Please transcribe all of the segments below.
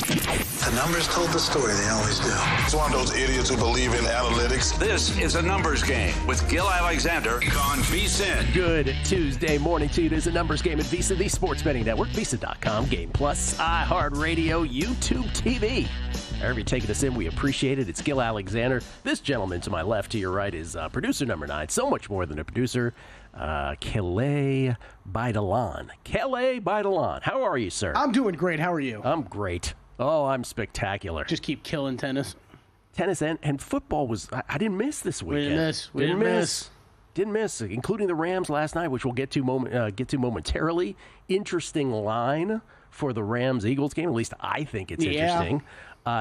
The numbers told the story. They always do. It's one of those idiots who believe in analytics. This is a numbers game with Gil Alexander on VSiN. Good Tuesday morning to you. It is a numbers game at VSiN, the sports betting network, VSiN.com, Game Plus, iHeartRadio, YouTube TV. However you're taking us in, we appreciate it. It's Gil Alexander. This gentleman to my left, to your right, is producer number 9. So much more than a producer. Calais Baidalan. Calais Baidalan. How are you, sir? I'm doing great. How are you? I'm great. Oh, I'm spectacular. Just keep killing tennis. Tennis and football was, I didn't miss this weekend. We didn't miss. Didn't miss, including the Rams last night, which we'll get to momentarily. Interesting line for the Rams-Eagles game. At least I think it's interesting.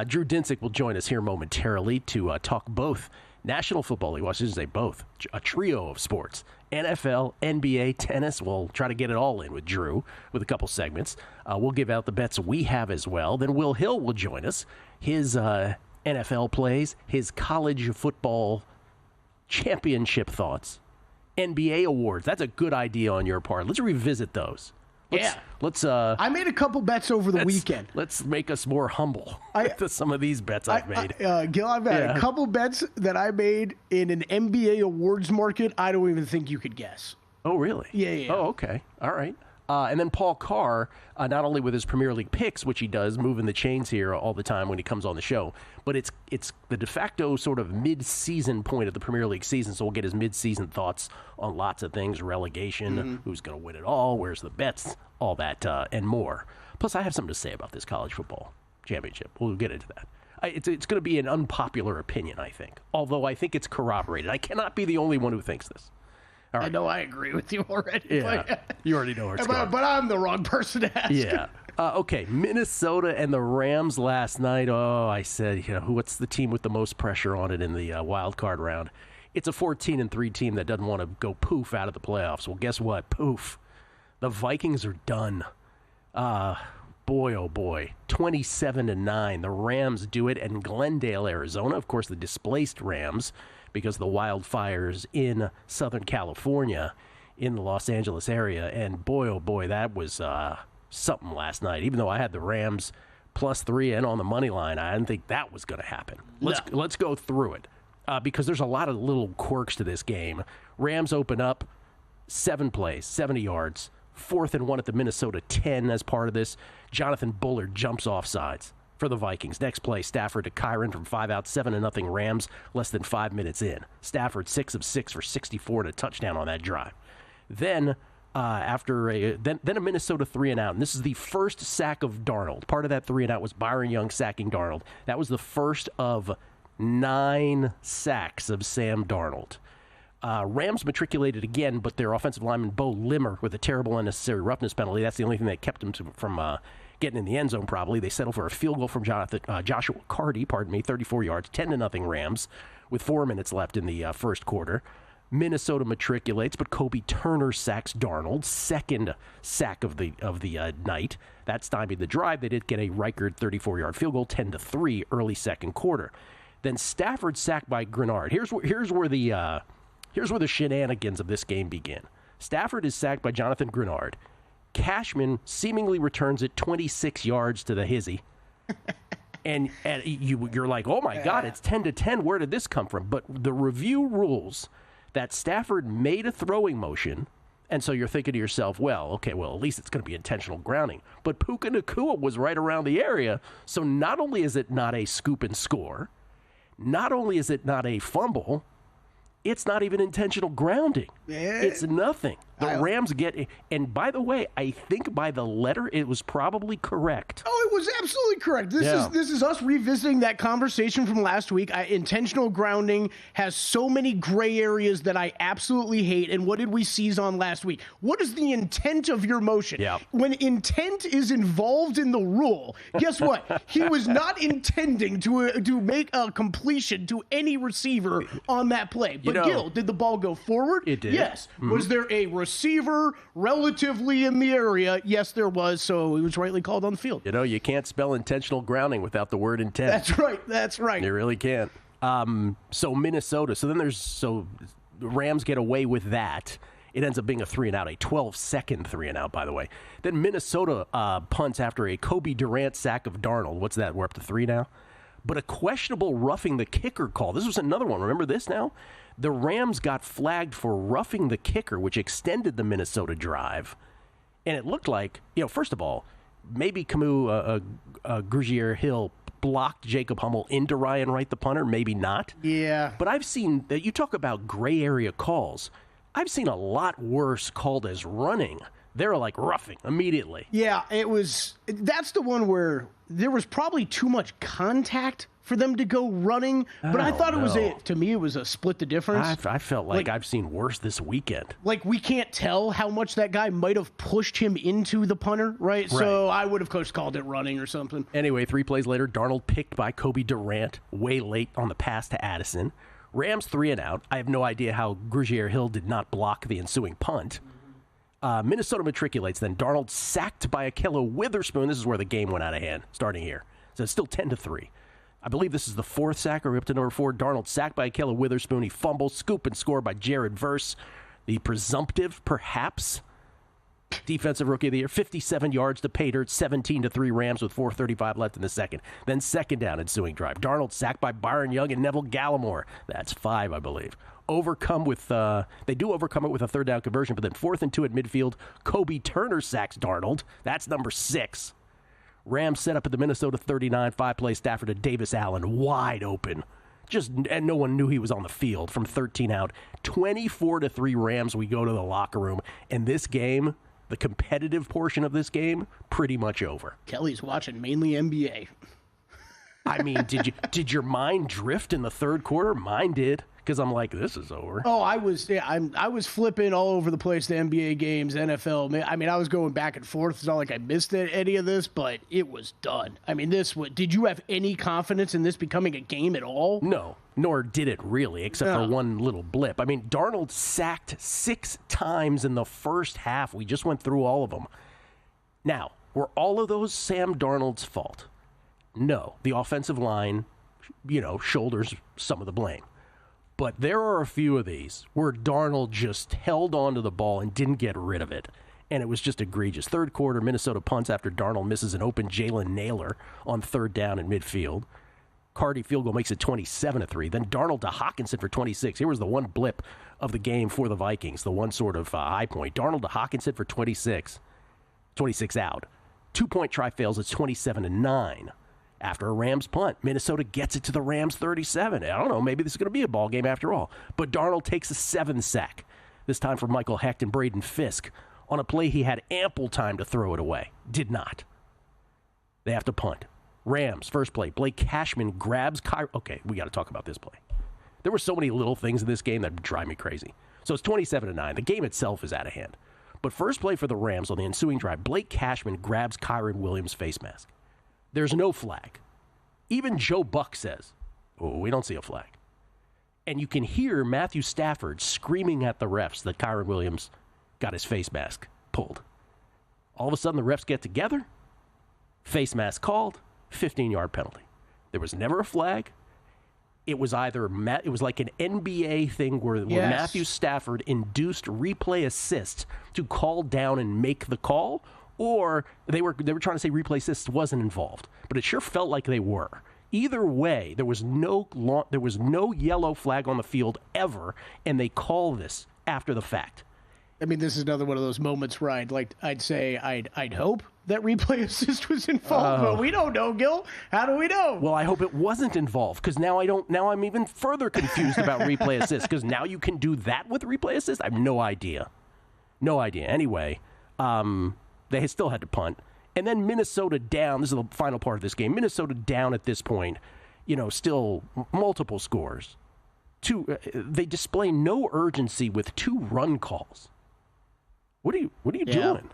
Drew Dinsick will join us here momentarily to talk both National Football League, well, I shouldn't say both, a trio of sports, NFL, NBA, tennis. We'll try to get it all in with Drew with a couple segments. We'll give out the bets we have as well. Then Will Hill will join us. His NFL plays, his college football championship thoughts, NBA awards. That's a good idea on your part. Let's revisit those. Let's. I made a couple bets over the weekend. Let's make us more humble with some of these bets I've made. Gil, I've had a couple bets that I made in an NBA awards market I don't even think you could guess. Oh, really? Yeah. Oh, okay. All right. And then Paul Carr, not only with his Premier League picks, which he does, moving the chains here all the time when he comes on the show, but it's the de facto sort of mid-season point of the Premier League season, so we'll get his mid-season thoughts on lots of things, relegation, who's going to win it all, where's the bets, all that, and more. Plus, I have something to say about this college football championship. We'll get into that. It's going to be an unpopular opinion, I think, although I think it's corroborated. I cannot be the only one who thinks this. Right. I know I agree with you already. Yeah, you already know where it's going. But I'm the wrong person to ask. Yeah. Okay, Minnesota and the Rams last night. Oh, I said, what's the team with the most pressure on it in the wild card round? It's a 14-3 team that doesn't want to go poof out of the playoffs. Well, guess what? Poof. The Vikings are done. Boy, oh boy. 27-9. The Rams do it in Glendale, Arizona. Of course, the displaced Rams, because of the wildfires in Southern California, in the Los Angeles area. And boy, oh boy, that was something last night. Even though I had the Rams +3 and on the money line, I didn't think that was going to happen. Let's go through it, because there's a lot of little quirks to this game. Rams open up, 7 plays, 70 yards, 4th and 1 at the Minnesota 10 as part of this. Jonathan Bullard jumps off sides for the Vikings. Next play, Stafford to Kyron from 5 out, 7-0 Rams, less than 5 minutes in. Stafford 6 of 6 for 64 and a touchdown on that drive. Then then a Minnesota 3 and out, and this is the first sack of Darnold. Part of that 3 and out was Byron Young sacking Darnold. That was the first of 9 sacks of Sam Darnold. Rams matriculated again, but their offensive lineman Bo Limmer with a terrible unnecessary roughness penalty. That's the only thing that kept him from getting in the end zone, probably. They settled for a field goal from Joshua Carty, 34 yards, 10-0 Rams, with 4 minutes left in the first quarter. Minnesota matriculates, but Kobe Turner sacks Darnold, second sack of the night. That stymied the drive. They did get a Reichard 34-yard field goal, 10-3, early second quarter. Then Stafford sacked by Grenard. Here's where the shenanigans of this game begin. Stafford is sacked by Jonathan Grenard. Cashman seemingly returns it 26 yards to the hizzy. and you're like, oh my God, it's 10-10. Where did this come from? But the review rules that Stafford made a throwing motion, and so you're thinking to yourself, at least it's going to be intentional grounding. But Puka Nacua was right around the area, so not only is it not a scoop and score, not only is it not a fumble, it's not even intentional grounding. It's nothing. The Rams get, and by the way, I think by the letter, it was probably correct. Oh, it was absolutely correct. This is us revisiting that conversation from last week. Intentional grounding has so many gray areas that I absolutely hate. And what did we seize on last week? What is the intent of your motion? Yeah. When intent is involved in the rule, guess what? He was not intending to make a completion to any receiver on that play. But Gil, did the ball go forward? It did. Yes. Mm-hmm. Was there a receiver relatively in the area? Yes, there was. So he was rightly called on the field. You can't spell intentional grounding without the word intent. That's right. You really can't. So Minnesota. So then the Rams get away with that. It ends up being a 3-and-out, a 12-second 3-and-out, by the way. Then Minnesota punts after a Kobe Durant sack of Darnold. What's that? We're up to 3 now? But a questionable roughing the kicker call. This was another one. Remember this now? The Rams got flagged for roughing the kicker, which extended the Minnesota drive. And it looked like, first of all, maybe Camus Grugier-Hill blocked Jacob Hummel into Ryan Wright, the punter. Maybe not. Yeah. But I've seen, you talk about gray area calls. I've seen a lot worse called as running. They're like roughing immediately. Yeah, that's the one where there was probably too much contact for them to go running, but I thought to me it was a split the difference. I felt like I've seen worse this weekend. Like, we can't tell how much that guy might have pushed him into the punter, right? So I would have called it running or something. Anyway, 3 plays later, Darnold picked by Kobe Durant way late on the pass to Addison. Rams 3-and-out. I have no idea how Grugier-Hill did not block the ensuing punt. Minnesota matriculates. Then Darnold sacked by Ahkello Witherspoon. This is where the game went out of hand, starting here. So it's still 10-3. I believe this is the 4th sack, or up to number 4. Darnold sacked by Ahkello Witherspoon. He fumbles, scoop and score by Jared Verse, the presumptive, perhaps, Defensive Rookie of the Year. 57 yards to pay dirt, 17-3 Rams with 4:35 left in the second. Then second down ensuing drive. Darnold sacked by Byron Young and Neville Gallimore. That's 5, I believe. They do overcome it with a 3rd down conversion, but then 4th and 2 at midfield. Kobe Turner sacks Darnold. That's number 6. Rams set up at the Minnesota 39, 5-play Stafford to Davis Allen, wide open. And no one knew he was on the field from 13 out. 24-3 Rams, we go to the locker room. And this game, the competitive portion of this game, pretty much over. Kelly's watching mainly NBA. I mean, did your mind drift in the third quarter? Mine did, because I'm like, this is over. Oh, I was flipping all over the place, the NBA games, NFL. I mean, I was going back and forth. It's not like I missed any of this, but it was done. I mean, did you have any confidence in this becoming a game at all? No, nor did it really, except for one little blip. I mean, Darnold sacked 6 times in the first half. We just went through all of them. Now, were all of those Sam Darnold's fault? No. The offensive line, shoulders some of the blame. But there are a few of these where Darnold just held onto the ball and didn't get rid of it. And it was just egregious. Third quarter, Minnesota punts after Darnold misses an open Jalen Naylor on 3rd down in midfield. Cardi field goal makes it 27-3. Then Darnold to Hawkinson for 26. Here was the one blip of the game for the Vikings, the one sort of high point. Darnold to Hawkinson for 26 out. 2-point try fails. It's 27-9. After a Rams punt, Minnesota gets it to the Rams 37. I don't know, maybe this is going to be a ball game after all. But Darnold takes a 7th sack, this time from Michael Hecht and Braden Fisk, on a play he had ample time to throw it away. Did not. They have to punt. Rams, first play, Blake Cashman grabs Kyron. Okay, we got to talk about this play. There were so many little things in this game that drive me crazy. So it's 27-9. The game itself is out of hand. But first play for the Rams on the ensuing drive, Blake Cashman grabs Kyron Williams' face mask. There's no flag. Even Joe Buck says, we don't see a flag. And you can hear Matthew Stafford screaming at the refs that Kyron Williams got his face mask pulled. All of a sudden, the refs get together, face mask called, 15-yard penalty. There was never a flag. It was like an NBA thing where Matthew Stafford induced replay assist to call down and make the call, or they were trying to say replay assist wasn't involved, but it sure felt like they were. Either way, there was no yellow flag on the field ever, and they call this after the fact. I mean, this is another one of those moments where I'd say I'd hope that replay assist was involved, but we don't know, Gil. How do we know? Well, I hope it wasn't involved, because now I'm even further confused about replay assist, because now you can do that with replay assist? I have no idea. Anyway, they still had to punt. And then Minnesota down. This is the final part of this game. Minnesota down at this point, still multiple scores. They display no urgency with 2 run calls. What are you doing?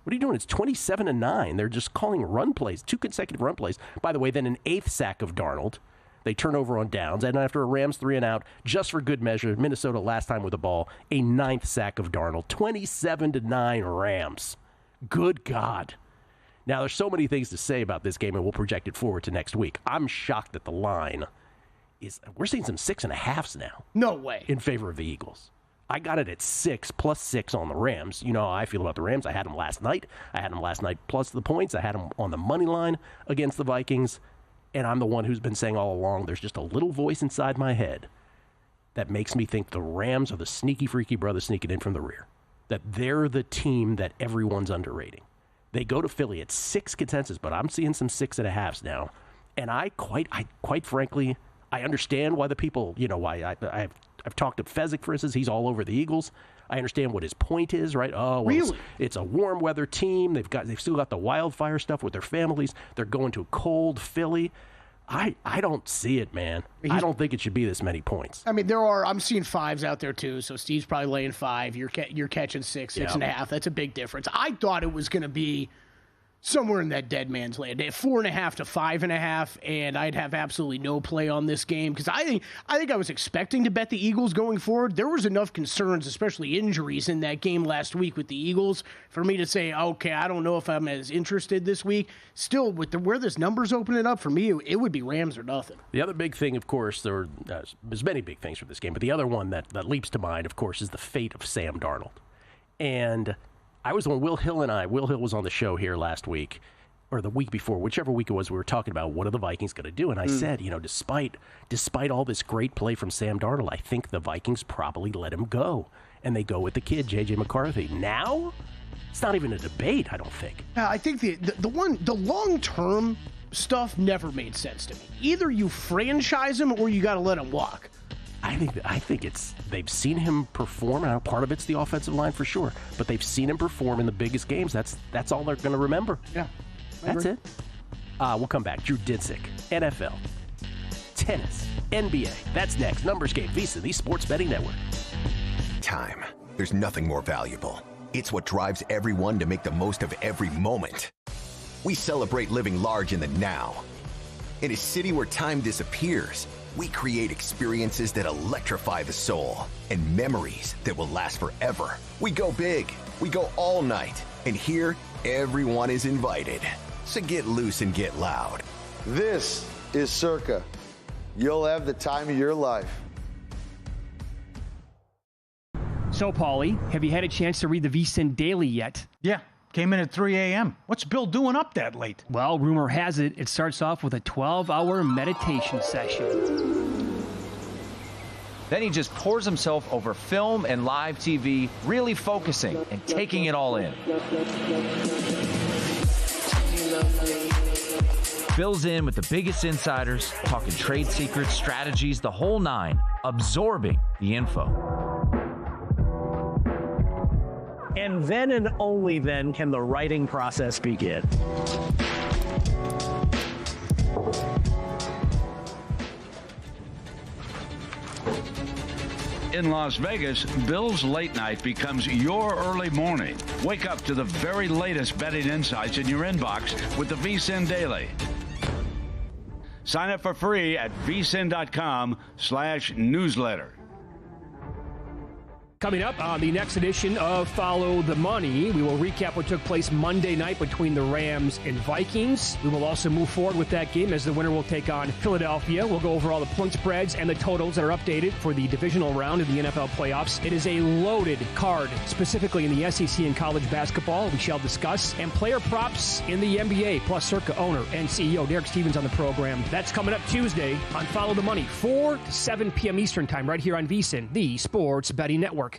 What are you doing? It's 27-9. They're just calling run plays, 2 consecutive run plays. By the way, then an 8th sack of Darnold. They turn over on downs. And after a Rams 3-and-out, just for good measure, Minnesota last time with the ball, a 9th sack of Darnold. 27-9 Rams. Good God. Now, there's so many things to say about this game, and we'll project it forward to next week. I'm shocked that the line we're seeing some 6.5s now. No way. In favor of the Eagles. I got it at 6 plus 6 on the Rams. You know how I feel about the Rams. I had them last night. I had them last night plus the points. I had them on the money line against the Vikings. And I'm the one who's been saying all along, there's just a little voice inside my head that makes me think the Rams are the sneaky, freaky brother sneaking in from the rear. That they're the team that everyone's underrating. They go to Philly at 6 consensus, but I'm seeing some 6.5s now. And I quite frankly, I understand why the people, why I've talked to Fezzik, for instance. He's all over the Eagles. I understand what his point is, right? Oh, well, really? It's a warm weather team. They've still got the wildfire stuff with their families. They're going to cold Philly. I don't see it, man. I don't think it should be this many points. I mean, I'm seeing 5s out there too. So Steve's probably laying 5. You're catching 6.5. That's a big difference. I thought it was going to be somewhere in that dead man's land, 4.5 to 5.5, and I'd have absolutely no play on this game because I think I was expecting to bet the Eagles going forward. There was enough concerns, especially injuries, in that game last week with the Eagles for me to say, okay, I don't know if I'm as interested this week. Still, with where this number's opening up for me, it would be Rams or nothing. The other big thing, of course, there's many big things for this game, but the other one that leaps to mind, of course, is the fate of Sam Darnold. And I was on Will Hill was on the show here last week, or the week before, whichever week it was, we were talking about what are the Vikings going to do. And I said, despite all this great play from Sam Darnold, I think the Vikings probably let him go. And they go with the kid, J.J. McCarthy. Now, it's not even a debate, I don't think. Yeah, I think the long-term stuff never made sense to me. Either you franchise him or you got to let him walk. I think they've seen him perform. Now, part of it's the offensive line for sure, but they've seen him perform in the biggest games. That's all they're going to remember. Yeah, that's it. We'll come back. Drew Dinsick, NFL, tennis, NBA. That's next. Numbers Game, VSiN, the Sports Betting Network. Time. There's nothing more valuable. It's what drives everyone to make the most of every moment. We celebrate living large in the now. In a city where time disappears, we create experiences that electrify the soul and memories that will last forever. We go big, we go all night, and here, everyone is invited. So get loose and get loud. This is Circa. You'll have the time of your life. So, Paulie, have you had a chance to read the VSiN Daily yet? Yeah. Came in at 3 a.m. What's Bill doing up that late? Well, rumor has it starts off with a 12-hour meditation session. Then he just pours himself over film and live TV, really focusing and taking it all in. Bill's in with the biggest insiders, talking trade secrets, strategies, the whole nine, absorbing the info. And then and only then can the writing process begin. In Las Vegas, Bill's late night becomes your early morning. Wake up to the very latest betting insights in your inbox with the VSiN Daily. Sign up for free at vsin.com/newsletter. Coming up on the next edition of Follow the Money, we will recap what took place Monday night between the Rams and Vikings. We will also move forward with that game as the winner will take on Philadelphia. We'll go over all the point spreads and the totals that are updated for the divisional round of the NFL playoffs. It is a loaded card, specifically in the SEC and college basketball. We shall discuss. And player props in the NBA, plus Circa owner and CEO Derek Stevens on the program. That's coming up Tuesday on Follow the Money, 4 to 7 p.m. Eastern Time, right here on VSiN, the Sports Betting Network.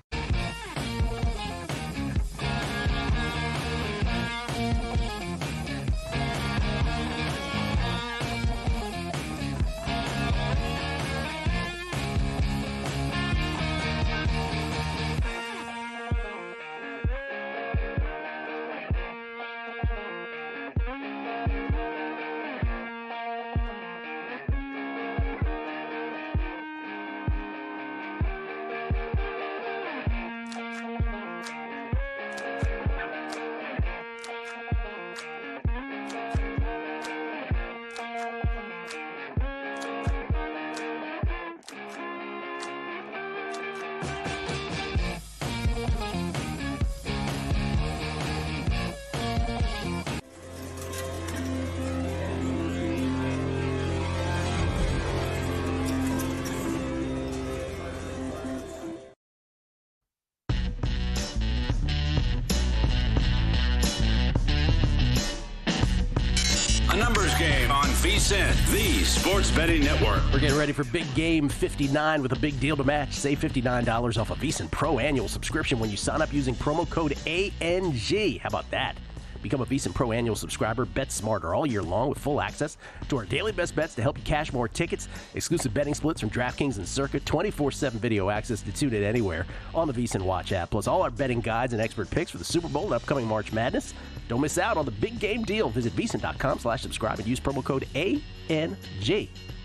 Game on VSiN, the sports betting network. We're getting ready for Big Game 59 with a big deal to match. Save $59 off a VSiN Pro annual subscription when you sign up using promo code ANG. How about that? Become a VSiN Pro annual subscriber. Bet smarter all year long with full access to our daily best bets to help you cash more tickets, exclusive betting splits from DraftKings and Circa, 24/7 video access to tune in anywhere on the VSiN Watch app, plus all our betting guides and expert picks for the Super Bowl and upcoming March Madness. Don't miss out on the big game deal. Visit VSiN.com/subscribe and use promo code ANG.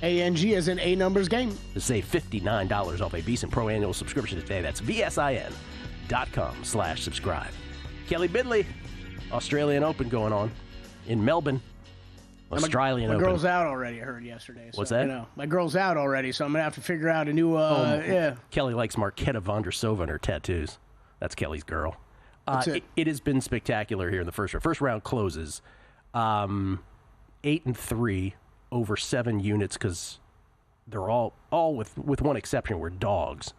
ANG as in A numbers game. To save $59 off a VSiN Pro annual subscription today. That's VSIN.com/subscribe. Kelly Bidley. Australian Open going on in Melbourne. Australian Open. My girl's out already, I heard yesterday. So, What's that? You know, my girl's out already, so I'm going to have to figure out a new, yeah. Kelly likes Marketa Vondrasova in her tattoos. That's Kelly's girl. It has been spectacular here in the first round. First round closes 8-3 over 7 units because they're all with one exception, were dogs,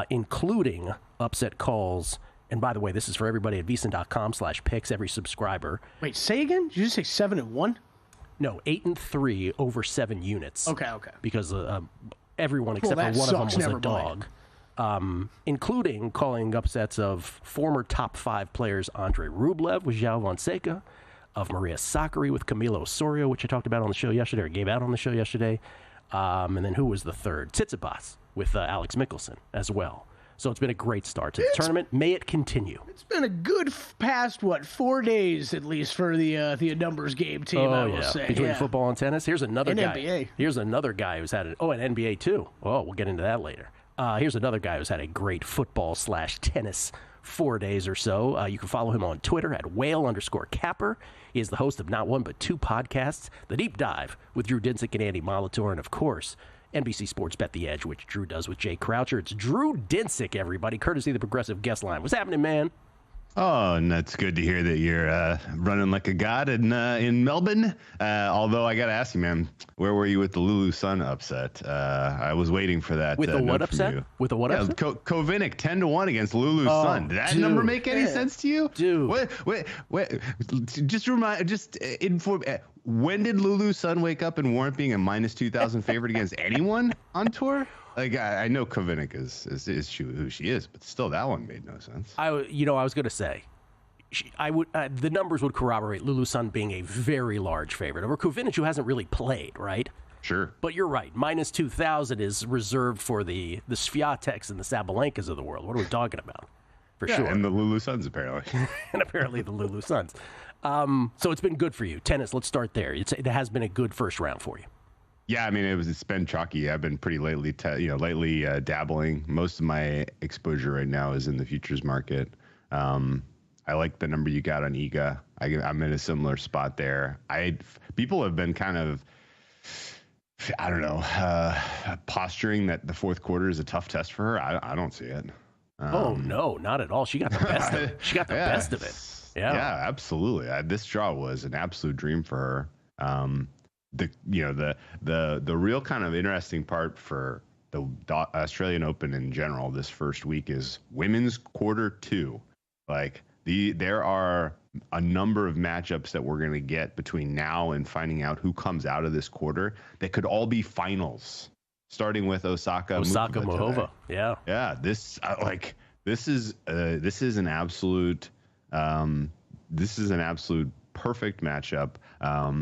including upset calls. And by the way, this is for everybody at VSiN.com/picks, every subscriber. Wait, say again? Did you just say 7-1? No, 8-3 over 7 units. Okay. Because everyone except for one of them was a dog. Including calling upsets of former top 5 players Andrei Rublev with João Fonseca, of Maria Sakkari with Camilo Osorio, which I talked about on the show yesterday, or gave out on the show yesterday. And then who was the third? Tsitsipas with Alex Mickelson as well. So it's been a great start to the tournament. May it continue. It's been a good past, 4 days at least for the numbers game team, I will say. Between football and tennis. Here's another guy. NBA. Here's another guy who's had an NBA too. Oh, we'll get into that later. Here's another guy who's had a great football/tennis 4 days or so. You can follow him on Twitter at whale_capper. He is the host of not one but 2 podcasts, The Deep Dive with Drew Dinsick and Andy Molitor, and of course, NBC Sports Bet the Edge, which Drew does with Jay Croucher. It's Drew Dinsick, everybody, courtesy of the Progressive Guest Line. What's happening, man? Oh, and that's good to hear that you're running like a god in Melbourne. Although I got to ask you, man, where were you with the Lulu Sun upset? I was waiting for that. With the what upset? With the what upset? Kovinic 10-1 against Lulu Sun. Did that number make any sense to you? Dude. Wait. Inform. When did Lulu Sun wake up and warrant being a -2,000 favorite against anyone on tour? Like, I know Kovinic is who she is, but still, that one made no sense. I was going to say, the numbers would corroborate Lulu Sun being a very large favorite over Kovinic, who hasn't really played, right? Sure. But you're right. -2,000 is reserved for the Swiateks and the Sabalenkas of the world. What are we talking about? For sure. And the Lulu Suns, apparently. And apparently the Lulu Suns. So it's been good for you. Tennis, let's start there. It has been a good first round for you. Yeah, I mean, it's been chalky. I've been pretty lately dabbling. Most of my exposure right now is in the futures market. I like the number you got on Iga. I'm in a similar spot there. People have been kind of, I don't know, posturing that the fourth quarter is a tough test for her. I don't see it. Oh no, not at all. She got the best of it. She got the best of it. Yeah, absolutely. This draw was an absolute dream for her. The real kind of interesting part for the Australian Open in general this first week is women's quarter 2. Like there are a number of matchups that we're going to get between now and finding out who comes out of this quarter that could all be finals, starting with Osaka Muhova. Yeah. This is an absolute perfect matchup.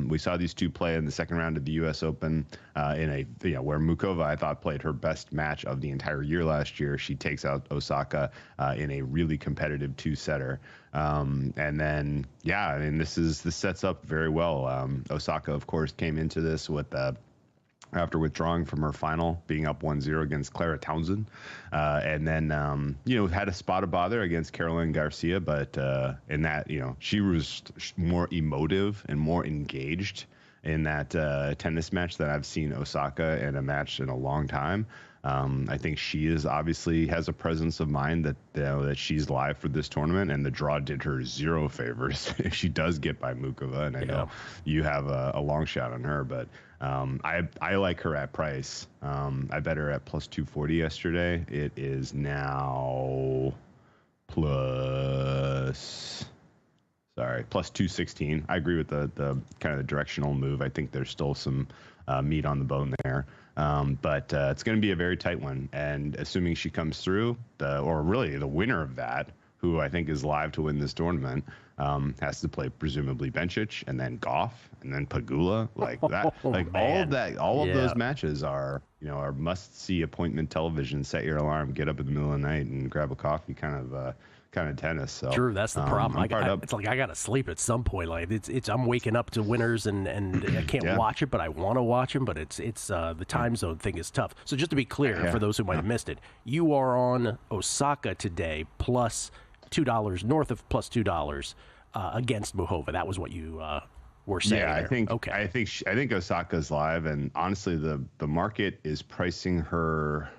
We saw these two play in the second round of the U.S. Open where Mukova, I thought, played her best match of the entire year last year. She takes out Osaka in a really competitive 2-setter. This sets up very well. Osaka, of course, came into this with after withdrawing from her final, being up 1-0 against Clara Townsend. Had a spot of bother against Caroline Garcia, but in that, she was more emotive and more engaged in that tennis match that I've seen Osaka in a match in a long time. I think she obviously has a presence of mind that she's live for this tournament, and the draw did her 0 favors if she does get by Mukova. And I know you have a long shot on her, but I like her at price. I bet her at plus 240 yesterday. It is now plus Sorry, plus 216. I agree with the kind of the directional move. I think there's still some meat on the bone there. But it's going to be a very tight one. And assuming she comes through, or really the winner of that, who I think is live to win this tournament, has to play presumably Bencic and then Goff and then Pegula. Like that, all of those matches are must-see appointment television. Set your alarm, get up in the middle of the night, and grab a coffee. Kind of tennis. So true, that's the problem. It's like I gotta sleep at some point. Like it's I'm waking up to winners and I can't watch it, but I want to watch them. But it's the time zone thing is tough. So just to be clear, for those who might have missed it, you are on Osaka today plus $2, north of plus $2 against Muhova. That was what you were saying. Yeah, there. I think Osaka's live, and honestly, the market is pricing her.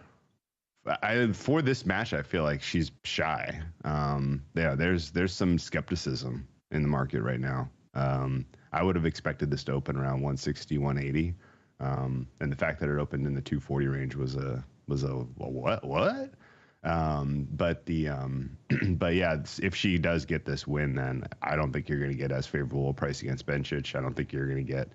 For this match, I feel like she's shy. There's some skepticism in the market right now. I would have expected this to open around 160, 180, and the fact that it opened in the 240 range was a what? But yeah, if she does get this win, then I don't think you're going to get as favorable a price against Bencic. I don't think you're going to get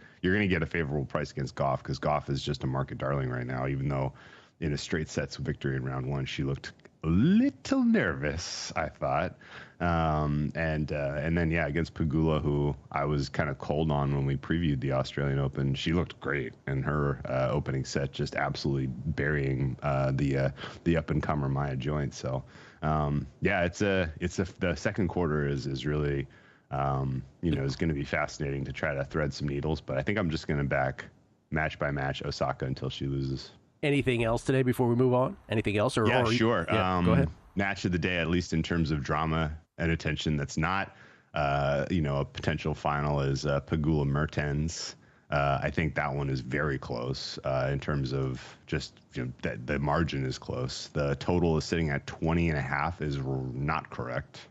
a favorable price against Goff, because Goff is just a market darling right now, even though in a straight sets victory in round one, she looked a little nervous, I thought. And then, against Pegula, who I was kind of cold on when we previewed the Australian Open, she looked great in her opening set, just absolutely burying the up-and-comer Maya Joint. So, the second quarter is really, is going to be fascinating to try to thread some needles. But I think I'm just going to back match by match Osaka until she loses. Anything else today before we move on? Anything else? Sure. Yeah, go ahead. Match of the day, at least in terms of drama and attention, that's not, a potential final, is Pegula Mertens. I think that one is very close in terms of just that the margin is close. The total is sitting at 20.5 is not correct.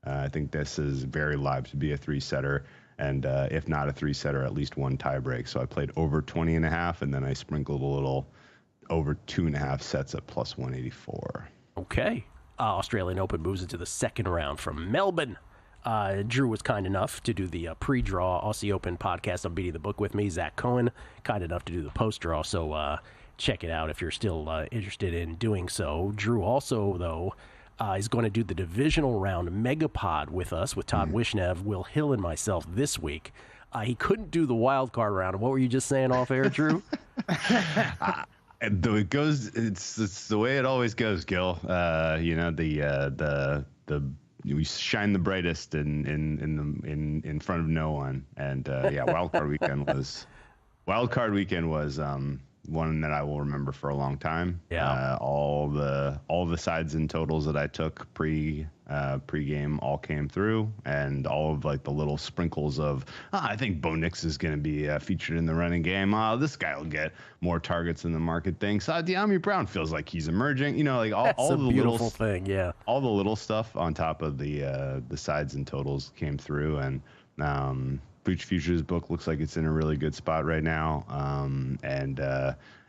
I think this is very live to be a three-setter. And if not a three-setter, at least one tiebreak. So I played over 20.5, and then I sprinkled a little over 2.5 sets at plus 184. Okay. Australian Open moves into the second round from Melbourne. Drew was kind enough to do the pre-draw Aussie Open podcast on Beating the Book with me. Zach Cohen, kind enough to do the post-draw. So check it out if you're still interested in doing so. Drew also, though, is going to do the divisional round megapod with us, with Todd Wishnev, Will Hill, and myself this week. He couldn't do the wild card round. What were you just saying off air, Drew? It goes. It's the way it always goes, Gil. We shine the brightest in front of no one. And wild card weekend was one that I will remember for a long time. Yeah. All the sides and totals that I took pre-game all came through, and all of like the little sprinkles of I think Bo Nix is going to be featured in the running game. This guy will get more targets than the market thinks. De'Ami Brown feels like he's emerging. Like all the beautiful thing. Yeah. All the little stuff on top of the sides and totals came through, and Booch Futures book looks like it's in a really good spot right now.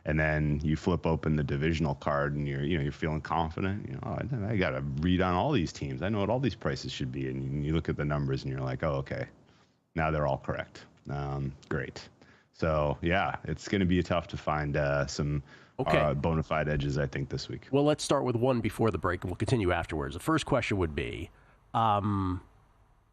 And then you flip open the divisional card, and you're feeling confident. I got to read on all these teams. I know what all these prices should be. And you look at the numbers, and you're like, oh, okay, now they're all correct. Great. So yeah, it's going to be tough to find some bona fide edges, I think, this week. Well, let's start with one before the break, and we'll continue afterwards. The first question would be,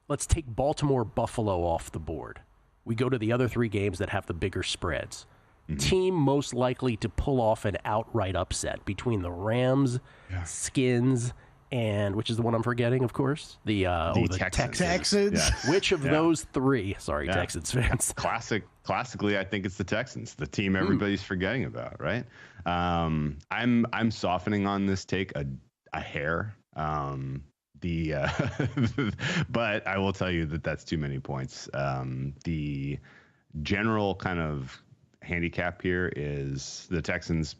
let's take Baltimore-Buffalo off the board. We go to the other three games that have the bigger spreads. Mm-hmm. Team most likely to pull off an outright upset between the Rams, Skins, and which is the one I'm forgetting, of course? The Texans. Yeah. Which of those three? Sorry, Texans fans. Classically, I think it's the Texans, the team everybody's forgetting about, right? I'm softening on this take a hair. But I will tell you that that's too many points. The general kind of handicap here is the Texans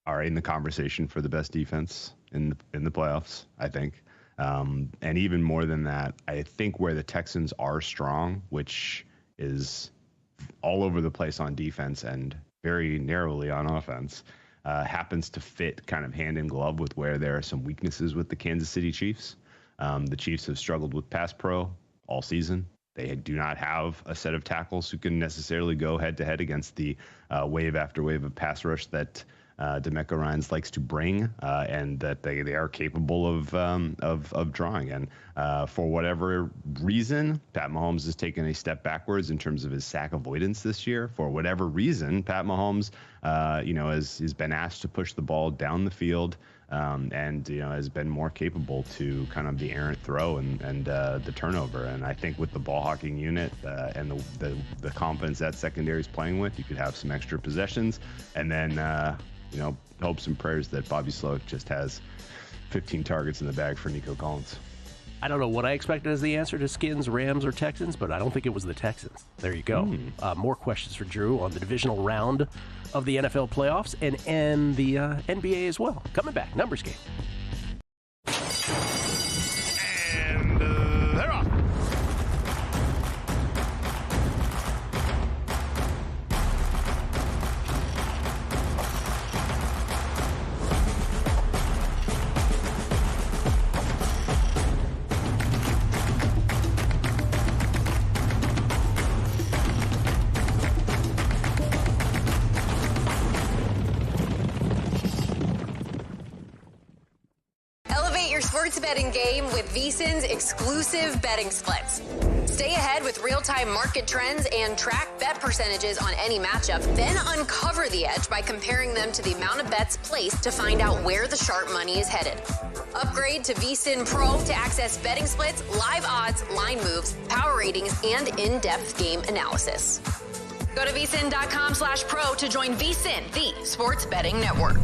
are in the conversation for the best defense in the playoffs, I think. And even more than that, I think where the Texans are strong, which is all over the place on defense and very narrowly on offense, happens to fit kind of hand in glove with where there are some weaknesses with the Kansas City Chiefs. The Chiefs have struggled with pass pro all season. They do not have a set of tackles who can necessarily go head-to-head against the wave after wave of pass rush that DeMeco Ryans likes to bring, and that they are capable of drawing. And for whatever reason, Pat Mahomes has taken a step backwards in terms of his sack avoidance this year. For whatever reason, Pat Mahomes, has been asked to push the ball down the field. And has been more capable to kind of the errant throw and the turnover. And I think with the ball hawking unit and the confidence that secondary is playing with, you could have some extra possessions, and then hopes and prayers that Bobby Sloak just has 15 targets in the bag for Nico Collins. I don't know what I expected as the answer to Skins, Rams, or Texans, but I don't think it was the Texans. There you go. More questions for Drew on the divisional round of the NFL playoffs and the NBA as well. Coming back, numbers game. And they're off. Sports betting game with VSiN's exclusive betting splits. Stay ahead with real-time market trends and track bet percentages on any matchup, then uncover the edge by comparing them to the amount of bets placed to find out where the sharp money is headed. Upgrade to VSiN Pro to access betting splits, live odds, line moves, power ratings, and in-depth game analysis. Go to vsin.com/pro to join VSiN, the sports betting network.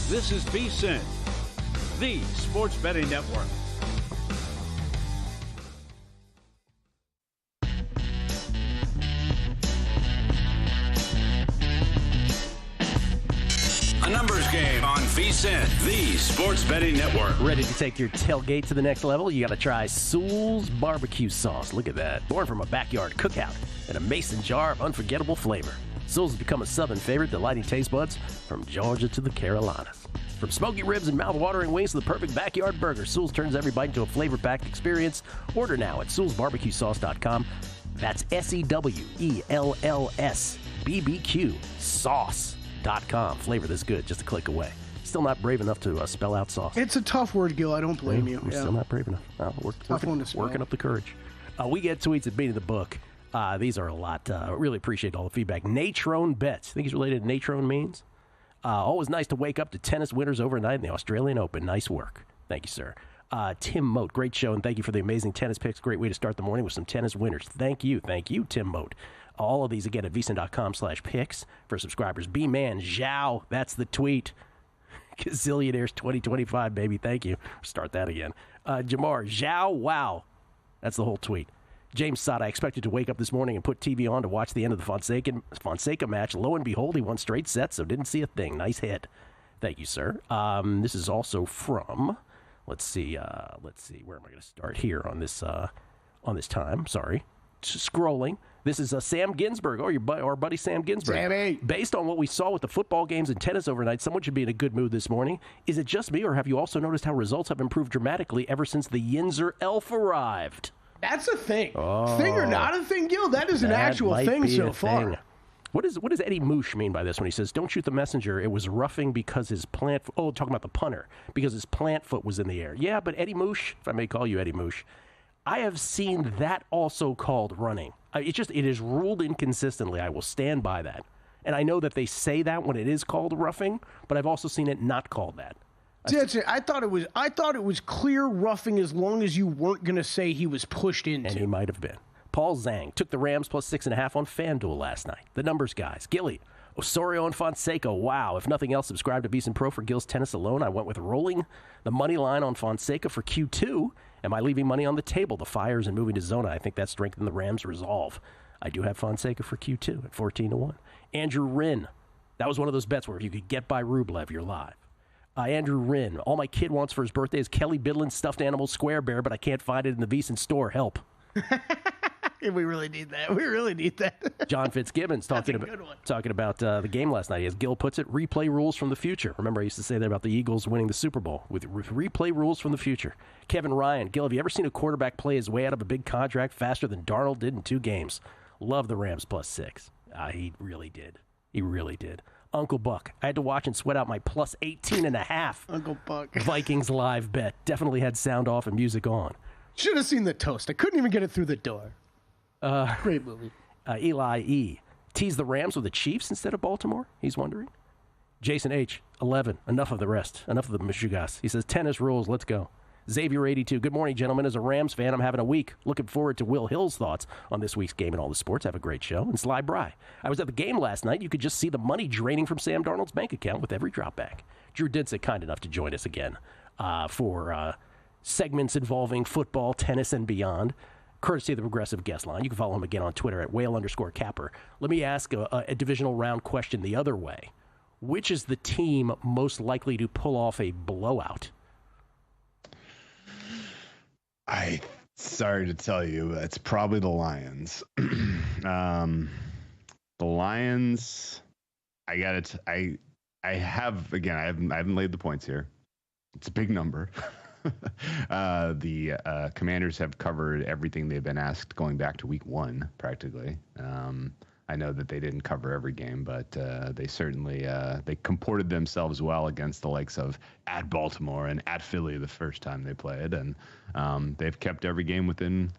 This is VSiN, the sports betting network. Game on VSiN, the sports betting network. Ready to take your tailgate to the next level? You got to try Sewell's barbecue sauce. Look at that. Born from a backyard cookout in a mason jar of unforgettable flavor, Sewell's has become a Southern favorite, delighting taste buds from Georgia to the Carolinas. From smoky ribs and mouth-watering wings to the perfect backyard burger, Sewell's turns every bite into a flavor-packed experience. Order now at SewellsBarbecueSauce.com. That's SEWELLS BBQ sauce.com. Flavor this good, just a click away. Still not brave enough to spell out sauce. It's a tough word, Gil. I don't blame you. I'm still not brave enough. Working up the courage. We get tweets at Beating the Book. These are a lot. Really appreciate all the feedback. Natrone Bets. Think he's related to Natrone means? Always nice to wake up to tennis winners overnight in the Australian Open. Nice work. Thank you, sir. Tim Moat, great show, and thank you for the amazing tennis picks. Great way to start the morning with some tennis winners. Thank you, Tim Moat. All of these again at VSiN.com/picks for subscribers. B-Man, Zhao, that's the tweet. Gazillionaires 2025, baby. Thank you. Start that again. Jamar, Zhao, wow. That's the whole tweet. James Sott, I expected to wake up this morning and put TV on to watch the end of the Fonseca match. Lo and behold, he won straight sets, so didn't see a thing. Nice hit. Thank you, sir. This is also from, let's see, where am I going to start here on this time? Sorry. Scrolling. This is Sam Ginsberg, our buddy Sam Ginsberg. Sammy. Based on what we saw with the football games and tennis overnight, someone should be in a good mood this morning. Is it just me, or have you also noticed how results have improved dramatically ever since the Yinzer elf arrived? That's a thing. Thing or not a thing, Gil? That is an actual thing so far. What does Eddie Moosh mean by this when he says, don't shoot the messenger, it was roughing because his plant... Oh, talking about the punter. Because his plant foot was in the air. Yeah, but Eddie Moosh, if I may call you Eddie Moosh, I have seen that also called running. It is ruled inconsistently. I will stand by that. And I know that they say that when it is called roughing, but I've also seen it not called that. I thought it was clear roughing as long as you weren't going to say he was pushed into. And he might have been. Paul Zhang took the Rams plus 6.5 on FanDuel last night. The numbers guys. Gilly, Osorio, and Fonseca. Wow. If nothing else, subscribe to VSiN Pro for Gil's tennis alone. I went with rolling the money line on Fonseca for Q2. Am I leaving money on the table? The Fires and moving to Zona. I think that strengthened the Rams' resolve. I do have Fonseca for Q2 at 14-1. Andrew Wren. That was one of those bets where if you could get by Rublev, you're live. Andrew Wren. All my kid wants for his birthday is Kelly Bidlin's stuffed animal Square Bear, but I can't find it in the VSiN store. Help. We really need that. John Fitzgibbons talking about the game last night. As Gil puts it, replay rules from the future. Remember, I used to say that about the Eagles winning the Super Bowl with replay rules from the future. Kevin Ryan, Gil, have you ever seen a quarterback play his way out of a big contract faster than Darnold did in 2 games? Love the Rams plus 6. He really did. He really did. Uncle Buck, I had to watch and sweat out my plus 18.5. Uncle Buck. Vikings live bet. Definitely had sound off and music on. Should have seen the toast. I couldn't even get it through the door. Great movie. Eli E. Tease the Rams with the Chiefs instead of Baltimore? He's wondering. Jason H. 11. Enough of the rest. Enough of the Michigas. He says, tennis rules. Let's go. Xavier 82. Good morning, gentlemen. As a Rams fan, I'm having a week. Looking forward to Will Hill's thoughts on this week's game and all the sports. Have a great show. And Sly Bry. I was at the game last night. You could just see the money draining from Sam Darnold's bank account with every drop back. Drew Dinsick, kind enough to join us again for segments involving football, tennis, and beyond. Courtesy of the Progressive Guest Line. You can follow him again on Twitter at whale_capper. Let me ask a divisional round question the other way. Which is the team most likely to pull off a blowout? Sorry to tell you, it's probably the Lions. The Lions, I haven't laid the points here. It's a big number. The Commanders have covered everything they've been asked going back to week 1, practically. I know that they didn't cover every game, but they certainly they comported themselves well against the likes of at Baltimore and at Philly the first time they played, and they've kept every game within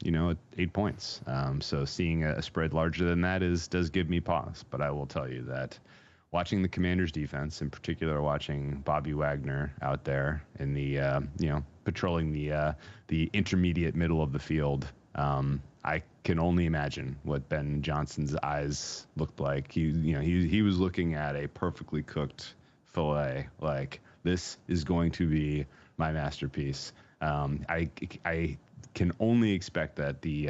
8 points. So seeing a spread larger than that does give me pause. But I will tell you that watching the Commanders defense, in particular, watching Bobby Wagner out there in the patrolling the intermediate middle of the field. I can only imagine what Ben Johnson's eyes looked like. He was looking at a perfectly cooked fillet. Like, this is going to be my masterpiece. I can only expect that the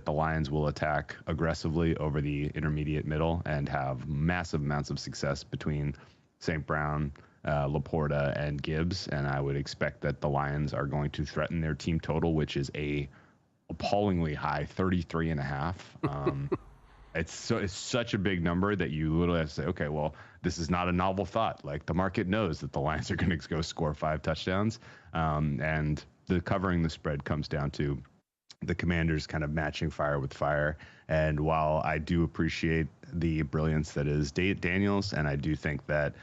Lions will attack aggressively over the intermediate middle and have massive amounts of success between St. Brown, Laporta, and Gibbs, and I would expect that the Lions are going to threaten their team total, which is a appallingly high 33.5. It's such a big number that you literally have to say, okay, well, this is not a novel thought. Like, the market knows that the Lions are going to go score 5 touchdowns, and the covering the spread comes down to the Commanders kind of matching fire with fire. And while I do appreciate the brilliance that is Daniels, and I do think that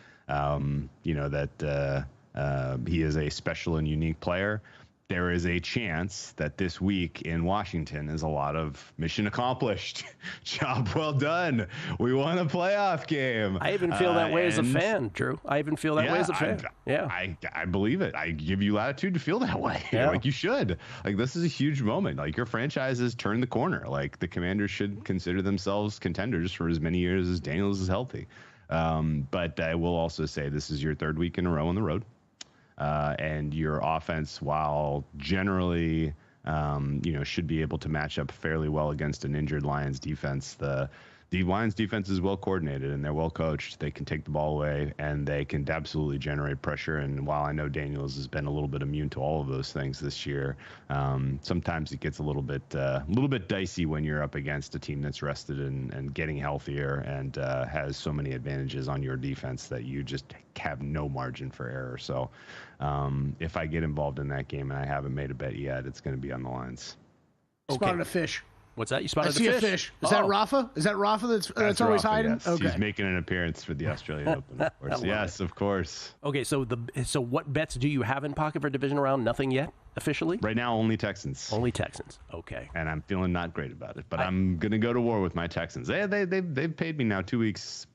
he is a special and unique player, there is a chance that this week in Washington is a lot of mission accomplished. Job well done. We won a playoff game. I even feel that way as a fan, Drew. I even feel that way as a fan. I believe it. I give you latitude to feel that way. Yeah. Like, you should. Like, this is a huge moment. Like, your franchise has turned the corner. Like, the Commanders should consider themselves contenders for as many years as Daniels is healthy. But I will also say this is your 3rd week in a row on the road. And your offense, while generally, should be able to match up fairly well against an injured Lions defense, the Lions defense is well coordinated and they're well coached. They can take the ball away and they can absolutely generate pressure. And while I know Daniels has been a little bit immune to all of those things this year, sometimes it gets a little bit dicey when you're up against a team that's rested and getting healthier and has so many advantages on your defense that you just have no margin for error. So if I get involved in that game and I haven't made a bet yet, it's going to be on the Lines. Spotted a fish. What's that? You spotted I see a fish. Is that Rafa? Is that Rafa that's always Rafa, hiding? Yes. Okay. He's making an appearance for the Australian Open, of course. Yes, of course. Okay, so what bets do you have in pocket for division round? Nothing yet, officially? Right now, only Texans. Only Texans. Okay. And I'm feeling not great about it, but I'm going to go to war with my Texans. They've paid me now 2 weeks,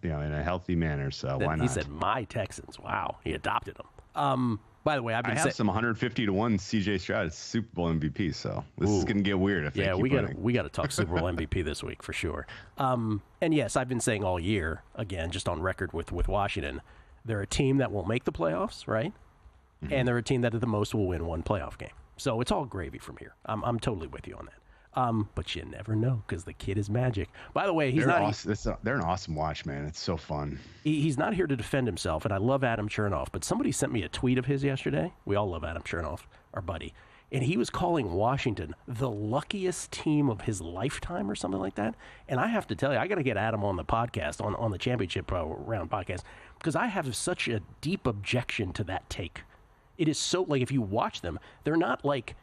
in a healthy manner, so why not? He said my Texans. Wow, he adopted them. By the way, I have some 150 to 1 CJ Stroud Super Bowl MVP, so this is going to get weird if we got to talk Super Bowl MVP this week for sure. And yes, I've been saying all year, again, just on record with Washington, they're a team that will make the playoffs, right? Mm-hmm. And they're a team that at the most will win 1 playoff game. So it's all gravy from here. I'm totally with you on that. But you never know because the kid is magic. By the way, they're an awesome watch, man. It's so fun. He's not here to defend himself, and I love Adam Chernoff, but somebody sent me a tweet of his yesterday. We all love Adam Chernoff, our buddy. And he was calling Washington the luckiest team of his lifetime or something like that. And I have to tell you, I got to get Adam on the podcast, on the championship round podcast, because I have such a deep objection to that take. It is so, like, if you watch them, they're not like...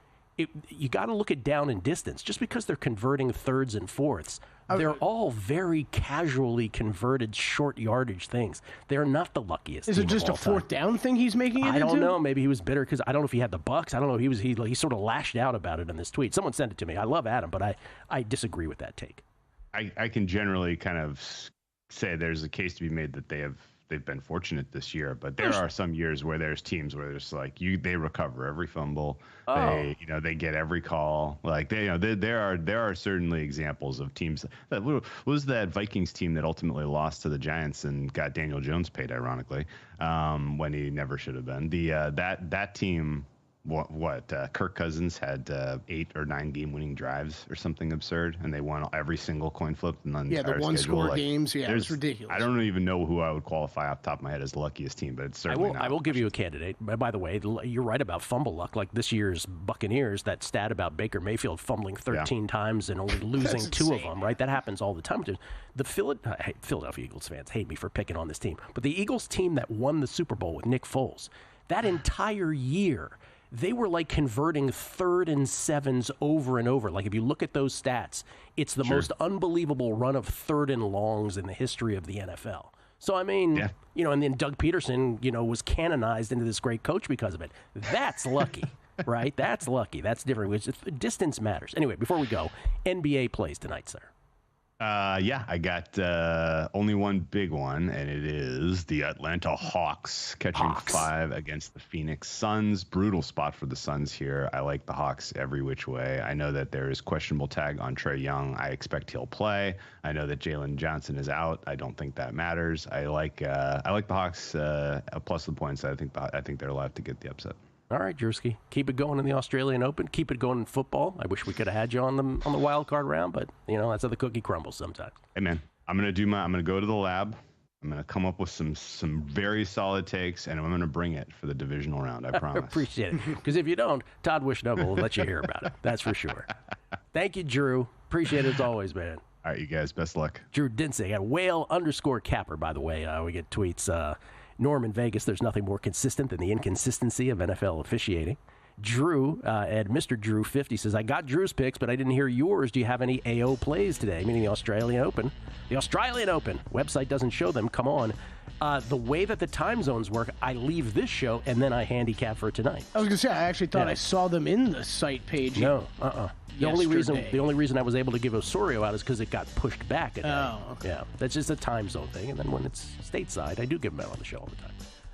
you got to look at down and distance. Just because they're converting thirds and fourths, they're all very casually converted short yardage things. They're not the luckiest. Is it just a 4th down thing he's making it I don't know. Maybe he was bitter because I don't know if he had the Bucks. I don't know. He sort of lashed out about it in this tweet. Someone sent it to me. I love Adam, but I disagree with that take. I can generally kind of say there's a case to be made that they've been fortunate this year, but there are some years where there's teams where there's like they recover every fumble, they get every call. Like there are certainly examples of teams that was that Vikings team that ultimately lost to the Giants and got Daniel Jones paid, ironically, when he never should have been. That team. Kirk Cousins had 8 or 9 game-winning drives or something absurd, and they won every single coin flip. And then the one-score games. Yeah, it's ridiculous. I don't even know who I would qualify off the top of my head as the luckiest team, but it's certainly not. I will give you a candidate. By the way, you're right about fumble luck. Like this year's Buccaneers, that stat about Baker Mayfield fumbling 13 times and only losing 2 of them, right? That happens all the time. The Philadelphia Eagles fans hate me for picking on this team, but the Eagles team that won the Super Bowl with Nick Foles, that entire year, they were like converting 3rd and 7s over and over. Like if you look at those stats, it's the most unbelievable run of 3rd and longs in the history of the NFL. So, I mean, and then Doug Peterson, was canonized into this great coach because of it. That's lucky, right? That's lucky. That's different. Distance matters. Anyway, before we go, NBA plays tonight, sir. I got only one big one, and it is the Atlanta Hawks catching 5 against the Phoenix Suns. Brutal spot for the Suns here. I like the Hawks every which way. I know that there is questionable tag on Trae Young. I expect he'll play. I know that Jalen Johnson is out. I don't think that matters. I like the Hawks plus the points. I think they're allowed to get the upset. All right, Jersky. Keep it going in the Australian Open. Keep it going in football. I wish we could have had you on the wild card round, but that's how the cookie crumbles sometimes. Hey man, I'm gonna go to the lab. I'm going to come up with some very solid takes, and I'm going to bring it for the divisional round. I promise. Appreciate it. Because if you don't, Todd Wishnova will let you hear about it. That's for sure. Thank you, Drew. Appreciate it as always, man. All right, you guys. Best luck. Drew Dinsey at whale_capper, by the way. We get tweets. Norm in Vegas, there's nothing more consistent than the inconsistency of NFL officiating. Drew, at Mr. Drew 50 says, I got Drew's picks, but I didn't hear yours. Do you have any AO plays today? Meaning the Australian Open. The Australian Open. Website doesn't show them. Come on. The way that the time zones work, I leave this show and then I handicap for tonight. I was going to say, I actually thought I saw them in the site page. No, The only reason I was able to give Osorio out is because it got pushed back a day. Oh, okay. Yeah, that's just a time zone thing. And then when it's stateside, I do give him out on the show all the time.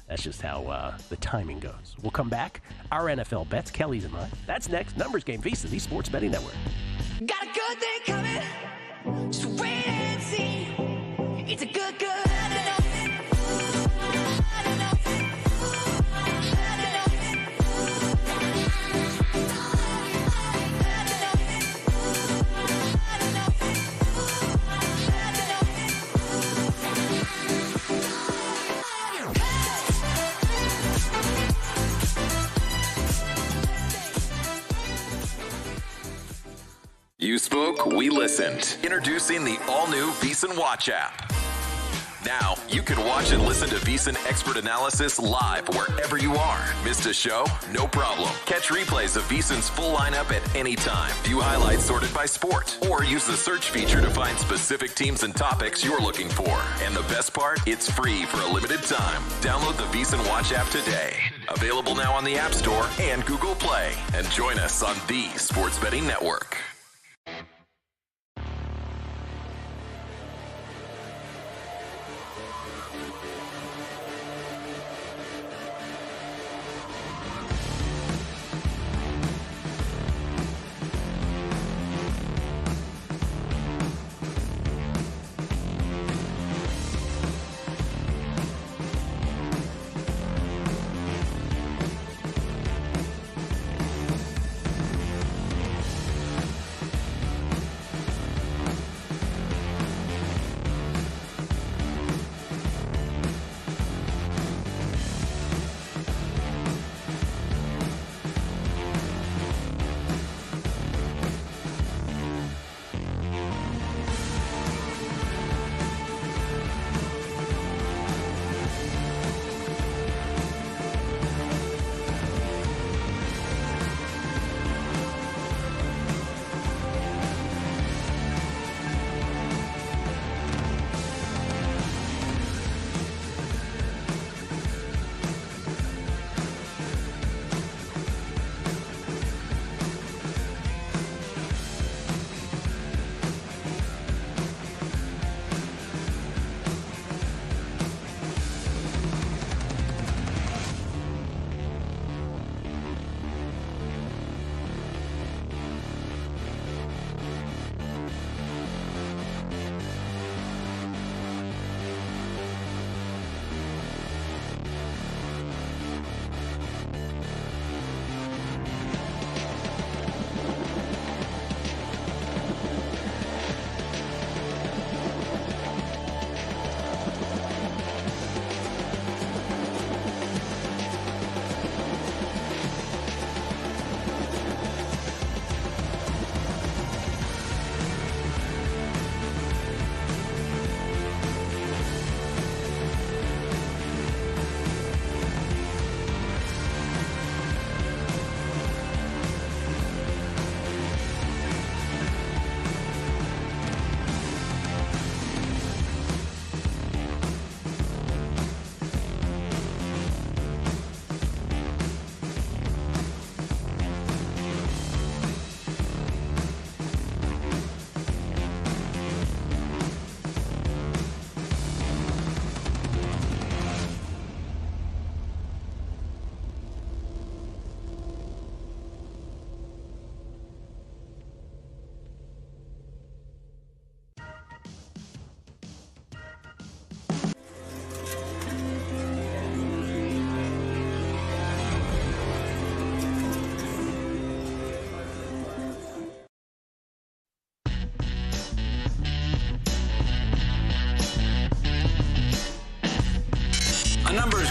That's just how the timing goes. We'll come back. Our NFL bets, Kelly's in line. That's next. Numbers Game, VSiN, the Sports Betting Network. Got a good thing coming. Just wait and see. It's a good. You spoke, we listened. Introducing the all-new VSiN Watch app. Now, you can watch and listen to VSiN expert analysis live wherever you are. Missed a show? No problem. Catch replays of VSiN's full lineup at any time. View highlights sorted by sport. Or use the search feature to find specific teams and topics you're looking for. And the best part? It's free for a limited time. Download the VSiN Watch app today. Available now on the App Store and Google Play. And join us on the Sports Betting Network.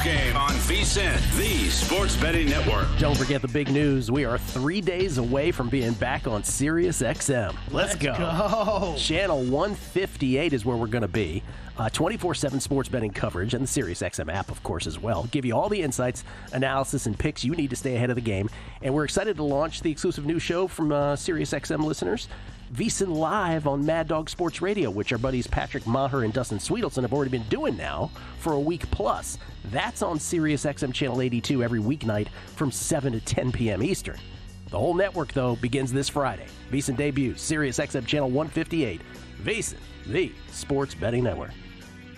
postgame on VSiN, the Sports Betting Network. Don't forget the big news. We are 3 days away from being back on Sirius XM. Let's go. Channel 158 is where we're going to be. 24/7 sports betting coverage and the Sirius XM app, of course, as well. Give you all the insights, analysis, and picks you need to stay ahead of the game. And we're excited to launch the exclusive new show from Sirius XM listeners, VSiN Live on Mad Dog Sports Radio, which our buddies Patrick Maher and Dustin Sweetelson have already been doing now for a week plus. That's on Sirius XM Channel 82 every weeknight from 7 to 10 p.m. Eastern. The whole network, though, begins this Friday. VSiN debuts Sirius XM Channel 158. VSiN, the Sports Betting Network.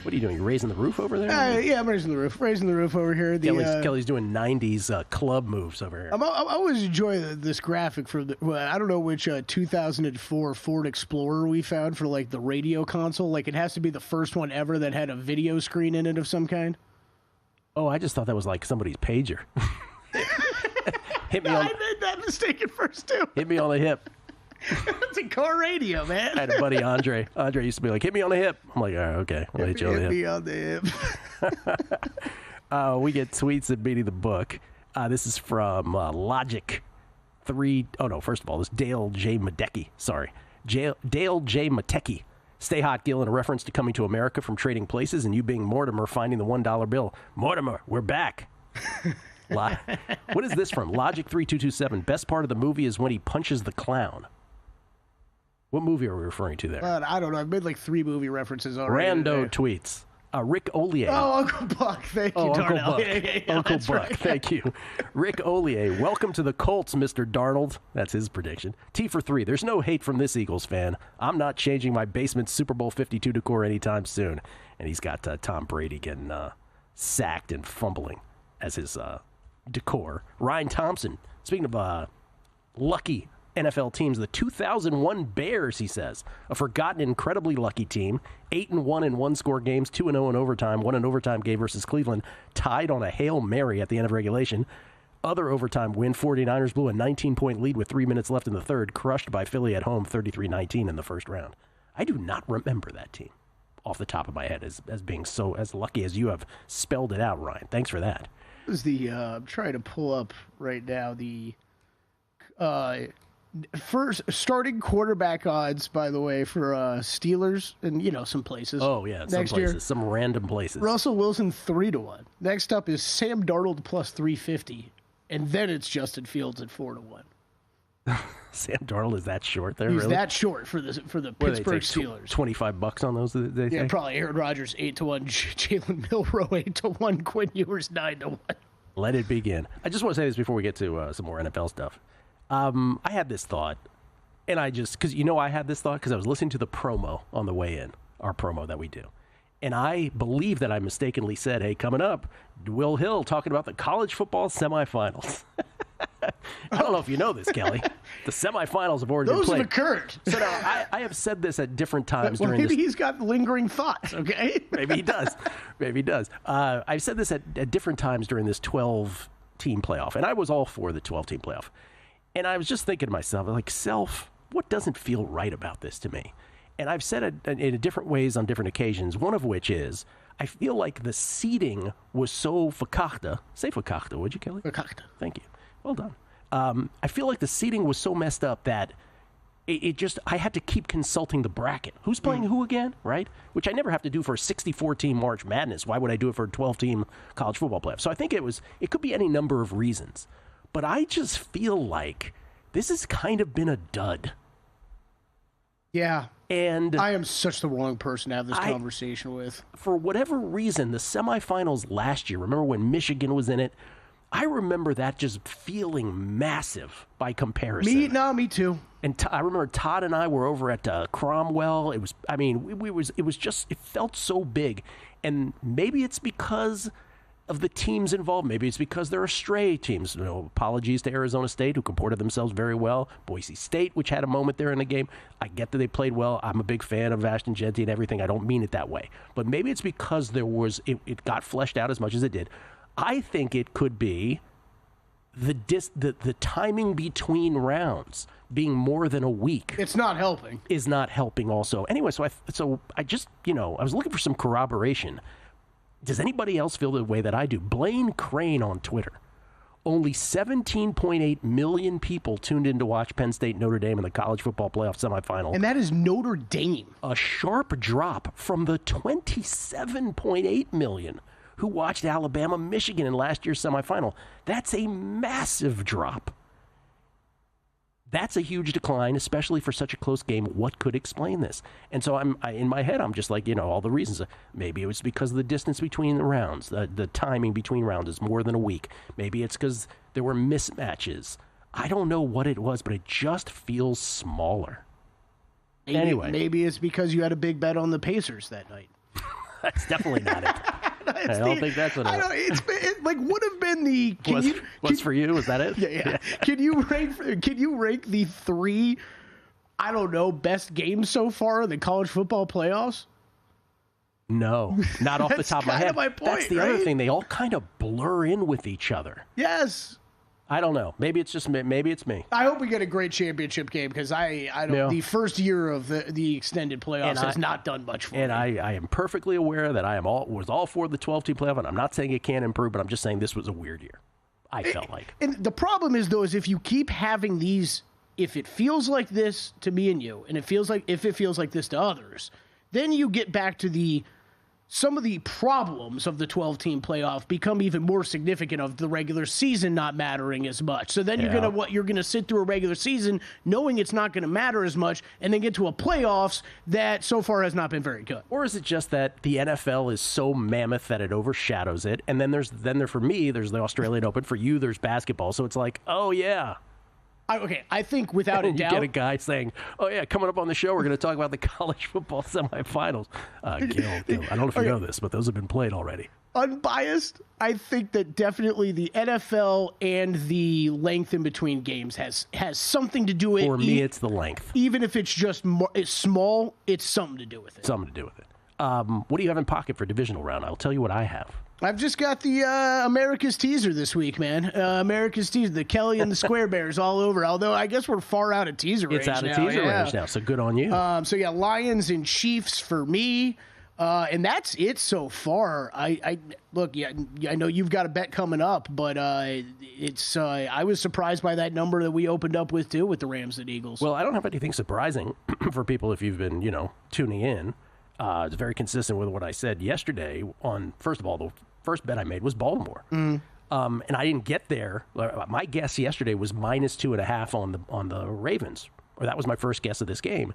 What are you doing? You raising the roof over there? Yeah, I'm raising the roof. Raising the roof over here. Kelly's doing 90s club moves over here. I always enjoy this graphic for I don't know which 2004 Ford Explorer we found for like the radio console. Like it has to be the first one ever that had a video screen in it of some kind. Oh, I just thought that was like somebody's pager. Hit me on. I made that mistake at first too. Hit me on the hip. It's a car radio, man. I had a buddy, Andre. Andre used to be like, hit me on the hip. I'm like, all right, okay. I'll hit you on the hip. Hit me on the hip. We get tweets at Beating the Book. This is from Logic 3. Oh, no, first of all, this Dale J. Madecki. Sorry. Dale J. Matecki. Stay hot, Gil, in a reference to Coming to America from Trading Places and you being Mortimer finding the $1 bill. Mortimer, we're back. What is this from? Logic 3227. Best part of the movie is when he punches the clown. What movie are we referring to there? I don't know. I've made like 3 movie references already. Rando tweets. Rick Ollier. Oh, Uncle Buck. Thank you, Uncle Darnell. Buck. Yeah, Uncle Buck. right. Thank you. Rick Ollier. Welcome to the Colts, Mr. Darnold. That's his prediction. T for 3. There's no hate from this Eagles fan. I'm not changing my basement Super Bowl 52 decor anytime soon. And he's got Tom Brady getting sacked and fumbling as his decor. Ryan Thompson. Speaking of lucky NFL teams, the 2001 Bears, he says, a forgotten, incredibly lucky team, 8-1 in one-score games, 2-0 in overtime, won an overtime game versus Cleveland, tied on a Hail Mary at the end of regulation. Other overtime win, 49ers blew a 19-point lead with 3 minutes left in the third, crushed by Philly at home 33-19 in the first round. I do not remember that team off the top of my head as being so as lucky as you have spelled it out, Ryan. Thanks for that. This is I'm trying to pull up right now the first starting quarterback odds, by the way, for Steelers and some places. Oh yeah, some places, some random places. Russell Wilson 3-1. Next up is Sam Darnold plus 350, and then it's Justin Fields at 4-1. Sam Darnold is that short there? He's really? that short for the Pittsburgh Steelers. $25 on those? They yeah, think? Probably. Aaron Rodgers 8-1, Jalen Milroe 8-1, Quinn Ewers 9-1. Let it begin. I just want to say this before we get to some more NFL stuff. I had this thought, and I had this thought because I was listening to the promo on the way in, our promo that we do. And I believe that I mistakenly said, hey, coming up, Will Hill talking about the college football semifinals. I don't know if you know this, Kelly. The semifinals have already been played. Those have occurred. So now, I have said this at different times well, during maybe this. He's got lingering thoughts, okay? Maybe he does. Maybe he does. I've said this at different times during this 12-team playoff, and I was all for the 12-team playoff. And I was just thinking to myself, what doesn't feel right about this to me? And I've said it in different ways on different occasions, one of which is I feel like the seeding was so verkachte. Say verkachte, would you, Kelly? Verkachte. Thank you. Well done. I feel like the seeding was so messed up that I had to keep consulting the bracket. Who's playing who again, right? Which I never have to do for a 64-team March Madness. Why would I do it for a 12-team college football playoff? So I think it could be any number of reasons. But I just feel like this has kind of been a dud. Yeah. And I am such the wrong person to have this conversation with. For whatever reason, the semifinals last year, remember when Michigan was in it? I remember that just feeling massive by comparison. Me too. And I remember Todd and I were over at Cromwell. It was, it felt so big. And maybe it's because of the teams involved. Maybe it's because there are stray teams. Apologies to Arizona State, who comported themselves very well. Boise State, which had a moment there in the game. I get that they played well. I'm a big fan of Ashton Jeanty and everything. I don't mean it that way. But maybe it's because it got fleshed out as much as it did. I think it could be the timing between rounds being more than a week. It's not helping. Is not helping also. Anyway, so I was looking for some corroboration. Does anybody else feel the way that I do? Blaine Crane on Twitter. Only 17.8 million people tuned in to watch Penn State Notre Dame in the college football playoff semifinal. And that is Notre Dame. A sharp drop from the 27.8 million who watched Alabama Michigan in last year's semifinal. That's a massive drop. That's a huge decline, especially for such a close game. What could explain this? And so in my head, I'm just like, all the reasons. Maybe it was because of the distance between the rounds. The timing between rounds is more than a week. Maybe it's because there were mismatches. I don't know what it was, but it just feels smaller. Maybe it's because you had a big bet on the Pacers that night. That's definitely not it. I don't think that's what it would have been the. What's for you? Is that it? Yeah. Can you rank the 3, I don't know, best games so far in the college football playoffs? No, not off the top of my head. My point, that's the other thing. They all kind of blur in with each other. Yes. I don't know. Maybe it's just maybe it's me. I hope we get a great championship game because I don't. Yeah. The first year of the extended playoffs has not done much for me. And I am perfectly aware that I was all for the 12-team playoff, and I'm not saying it can't improve, but I'm just saying this was a weird year. I felt like. And the problem is, though, is if you keep having these, if it feels like this to me and you, and if it feels like this to others, then you get back to some of the problems of the 12-team playoff become even more significant of the regular season not mattering as much. So then you're gonna sit through a regular season knowing it's not gonna matter as much, and then get to a playoffs that so far has not been very good. Or is it just that the NFL is so mammoth that it overshadows it? And then for me, there's the Australian Open. For you, there's basketball. So it's like, oh yeah. I think without a doubt. You get a guy saying, oh, yeah, coming up on the show, we're going to talk about the college football semifinals. Gil, I don't know if you know this, but those have been played already. Unbiased, I think that definitely the NFL and the length in between games has something to do with it. For me, it's the length. Even if it's just it's small, it's something to do with it. Something to do with it. What do you have in pocket for divisional round? I'll tell you what I have. I've just got the America's Teaser this week, man. America's Teaser, the Kelly and the Square Bears all over. Although I guess we're far out of teaser range now. It's out of teaser range now, so good on you. So yeah, Lions and Chiefs for me, and that's it so far. I know you've got a bet coming up, but I was surprised by that number that we opened up with too, with the Rams and Eagles. Well, I don't have anything surprising for people if you've been tuning in. It's very consistent with what I said yesterday on, first of all, the first bet I made was Baltimore. And I didn't get there. My guess yesterday was -2.5 on the Ravens, or that was my first guess of this game.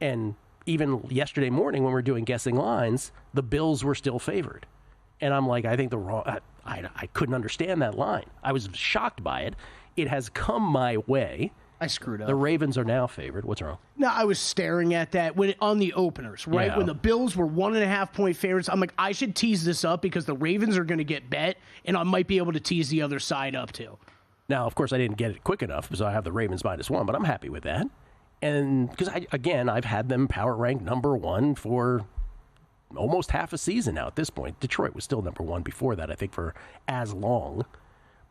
And even yesterday morning when we were doing guessing lines, the Bills were still favored. And I'm like, I think I couldn't understand that line. I was shocked by it. It has come my way. I screwed up. The Ravens are now favored. What's wrong? No, I was staring at that on the openers, right? Yeah. When the Bills were 1.5-point favorites, I'm like, I should tease this up because the Ravens are going to get bet, and I might be able to tease the other side up too. Now, of course, I didn't get it quick enough, so I have the Ravens -1, but I'm happy with that. And because, I've had them power ranked number 1 for almost half a season now at this point. Detroit was still number 1 before that, I think, for as long.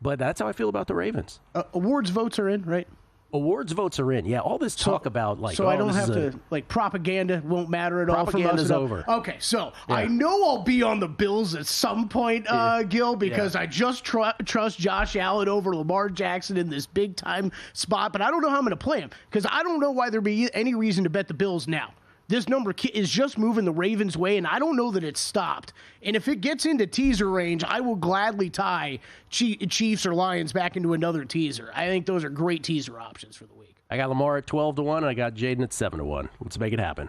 But that's how I feel about the Ravens. Awards votes are in, right? Awards votes are in. Yeah, all this talk about I don't have to propaganda won't matter at all. Propaganda's over. Okay, so yeah. I know I'll be on the Bills at some point, Gil, because I just trust Josh Allen over Lamar Jackson in this big time spot, but I don't know how I'm going to play him because I don't know why there'd be any reason to bet the Bills now. This number is just moving the Ravens' way, and I don't know that it's stopped. And if it gets into teaser range, I will gladly tie Chiefs or Lions back into another teaser. I think those are great teaser options for the week. I got Lamar at 12-1, and I got Jaden at 7-1. Let's make it happen.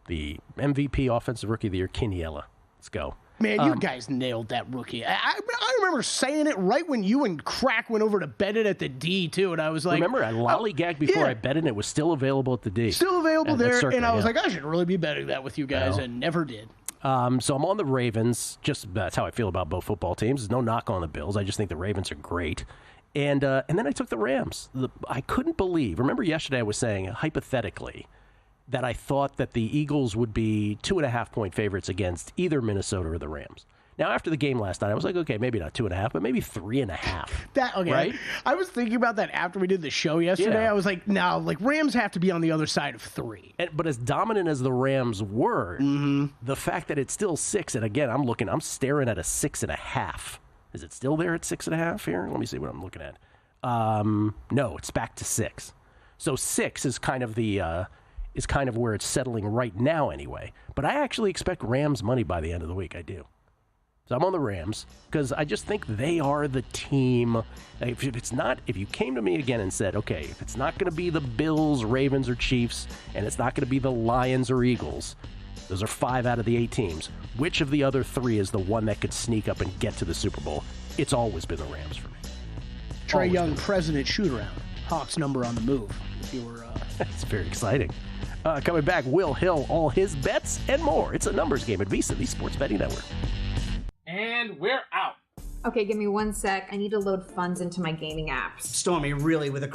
The MVP Offensive Rookie of the Year, Kiniella. Let's go. Man, you guys nailed that rookie. I remember saying it right when you and Crack went over to bet it at the D, too, and I was like... Remember, I lollygagged before I bet it, and it was still available at the D. Still available there, and I was like, I should really be betting that with you guys, and never did. So I'm on the Ravens. Just that's how I feel about both football teams. There's no knock on the Bills. I just think the Ravens are great. And then I took the Rams. I couldn't believe... Remember yesterday I was saying, hypothetically, that I thought that the Eagles would be 2.5-point favorites against either Minnesota or the Rams. Now, after the game last night, I was like, okay, maybe not 2.5, but maybe 3.5. Right? I was thinking about that after we did the show yesterday. Yeah. I was like, no, like Rams have to be on the other side of 3. But as dominant as the Rams were, the fact that it's still 6, and again, I'm staring at a 6.5. Is it still there at 6.5 here? Let me see what I'm looking at. No, it's back to 6. So 6 is kind of where it's settling right now anyway. But I actually expect Rams money by the end of the week. I do. So I'm on the Rams because I just think they are the team. If you came to me again and said, okay, if it's not going to be the Bills, Ravens, or Chiefs, and it's not going to be the Lions or Eagles, those are 5 out of the 8 teams. Which of the other 3 is the one that could sneak up and get to the Super Bowl? It's always been the Rams for me. Trey Young, president shoot-around. Hawks number on the move. If you were, It's very exciting. Coming back, Will Hill, all his bets and more. It's a numbers game at VSiN, the Sports Betting Network. And we're out. Okay, give me 1 sec. I need to load funds into my gaming apps. Stormy, really, with a